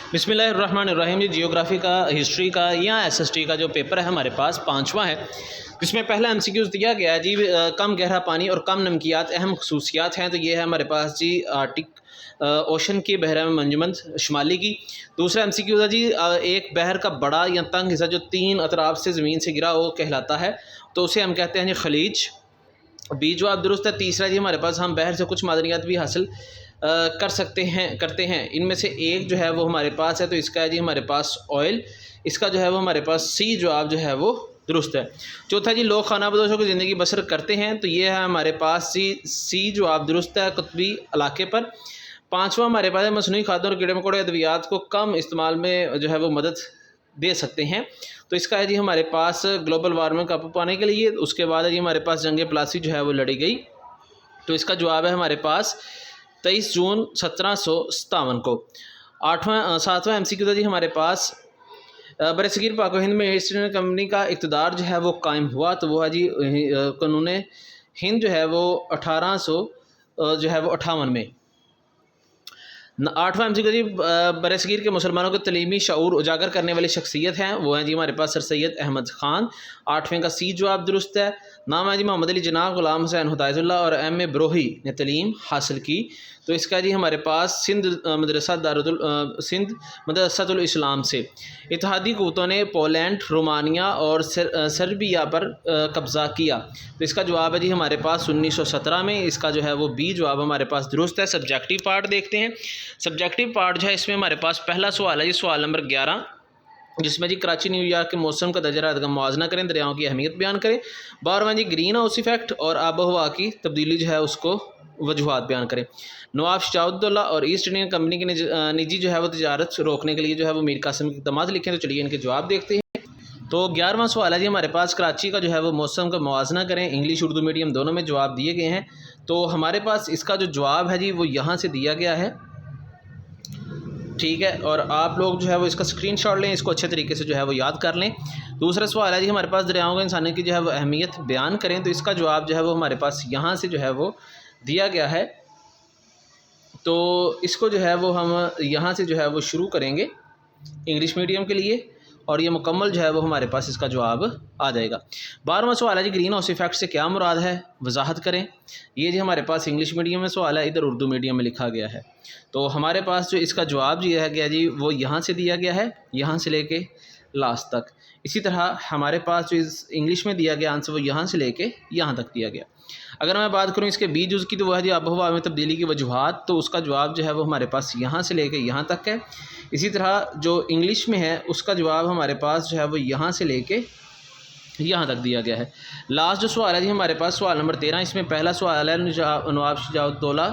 बिस्मिल्लाहिर्रहमानिर्रहीम। जी जियोग्राफ़ी का, हिस्ट्री का या एसएसटी का जो पेपर है हमारे पास पाँचवा है, जिसमें पहला एमसीक्यूज़ दिया गया है जी कम गहरा पानी और कम नमकियात अहम खसूसियात हैं। तो ये है हमारे पास जी आर्टिक ओशन की बहर मंजमद शुमाली की। दूसरा एमसीक्यू है जी एक बहर का बड़ा या तंग हिस्सा जो तीन अतराफ से ज़मीन से गिरा वो कहलाता है, तो उसे हम कहते हैं जी खलीज। बी जवाब दुरुस्त है। तीसरा जी हमारे पास हम बहर से कुछ मादनियात भी हासिल करते हैं, इनमें से एक जो है वो हमारे पास है, तो इसका है जी हमारे पास ऑयल। इसका जो है वो हमारे पास सी जवाब जो है वो दुरुस्त है। चौथा जी लोग खाना बदोशों की ज़िंदगी बसर करते हैं, तो ये है हमारे पास सी जवाब दुरुस्त है कुतबी इलाके पर। पाँचवा हमारे पास है मसनूई खादों और कीड़े मकोड़े अद्वियात को कम इस्तेमाल में जो है वो मदद दे सकते हैं, तो इसका है जी हमारे पास ग्लोबल वार्मिंग काबू पाने के लिए। उसके बाद है जी हमारे पास जंग प्लासी जो है वो लड़ी गई, तो इसका जवाब है हमारे पास 23 जून 1757 को। सातवां एमसीक्यू था जी हमारे पास बरसगीर पाक हिंद में ईस्ट इंडिया कंपनी का इक़्तिदार जो है वो कायम हुआ, तो वो है जी कानून हिंद जो है वो 1800 जो है वो 58 में। आठवां एमसीक्यू जी बरसगीर के मुसलमानों को तलीमी शऊर उजागर करने वाली शख्सियत हैं, वो हैं जी हमारे पास सर सैयद अहमद ख़ान। आठवें का सी जवाब दुरुस्त है। नाम है जी मोहम्मद अली जनाब ग़ुलाम हुसैन हुदायतुल्लाह और एम ए ब्रोही ने तलीम हासिल की, तो इसका जी हमारे पास सिंध मदरसतुल इस्लाम से। इत्तेहादी क़ुव्वतों ने पोलैंड, रोमानिया और सर्बिया पर कब्ज़ा किया, तो इसका जवाब है जी हमारे पास 1917 में। इसका जो है वो बी जवाब हमारे पास दुरुस्त है। सब्जेक्टिव पार्ट देखते हैं। सब्जेक्टिव पार्ट जो है इसमें हमारे पास पहला सवाल है जी सवाल नंबर 11, जिसमें जी कराची न्यूयॉर्क के मौसम का दर्जा हरारत का मुआवजा करें, दरियाओं की अहमियत बयान करें। 12वां जी ग्रीन हाउस इफेक्ट और आब हवा की तब्दीली जो है उसको वजूहात बयान करें। नवाब शाहउद्दौला और ईस्ट इंडियन कंपनी की निजी जो है वो तजारत रोकने के लिए जो है वो मीर कासिम के इक़दामात लिखें, तो चलिए इनके जवाब देखते हैं। तो 11वां सवाल है जी हमारे पास कराची का जो है वो मौसम का मुआवजा करें, इंग्लिश उर्दू मीडियम दोनों में जवाब दिए गए हैं, तो हमारे पास इसका जो जवाब है जी वो यहाँ से दिया गया है, ठीक है। और आप लोग जो है वो इसका स्क्रीनशॉट लें, इसको अच्छे तरीके से जो है वो याद कर लें। दूसरा सवाल है जी हमारे पास दरियाओं को इंसानी की जो है वो अहमियत बयान करें, तो इसका जवाब जो है वो हमारे पास यहाँ से जो है वो दिया गया है, तो इसको जो है वो हम यहाँ से जो है वो शुरू करेंगे इंग्लिश मीडियम के लिए, और ये मुकम्मल जो है वो हमारे पास इसका जवाब आ जाएगा। 12वां सवाल है जी ग्रीन हाउस इफेक्ट से क्या मुराद है, वजाहत करें। ये जी हमारे पास इंग्लिश मीडियम में सवाल है, इधर उर्दू मीडियम में लिखा गया है, तो हमारे पास जो इसका जवाब दिया गया जी वो यहाँ से दिया गया है, यहाँ से लेके लास्ट तक। इसी तरह हमारे पास जो इस इंग्लिश में दिया गया आंसर वो यहाँ से लेके यहाँ तक दिया गया। अगर मैं बात करूँ इसके बी जुज़ की, तो वह है जी आबोहवा में तब्दीली की वजूहात, तो उसका जवाब जो है वो हमारे पास यहाँ से लेके यहाँ तक है। इसी तरह जो इंग्लिश में है उसका जवाब हमारे पास जो है वो यहाँ से लेके यहाँ तक दिया गया है। लास्ट जो सवाल है जी हमारे पास सवाल नंबर 13, इसमें पहला सवाल है नवाब शुजाउद्दौला,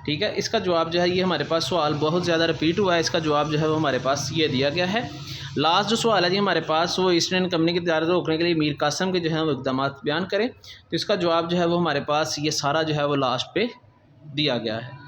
ठीक है। इसका जवाब जो है ये हमारे पास सवाल बहुत ज़्यादा रिपीट हुआ है, इसका जवाब जो है वो हमारे पास ये दिया गया है। लास्ट जो सवाल है जी हमारे पास वो ईस्ट इंडियन कंपनी की तजारत रोकने के लिए मीर कासिम के जो है वो इक़दामात बयान करें, तो इसका जवाब जो है वो हमारे पास ये सारा जो है वो लास्ट पे दिया गया है।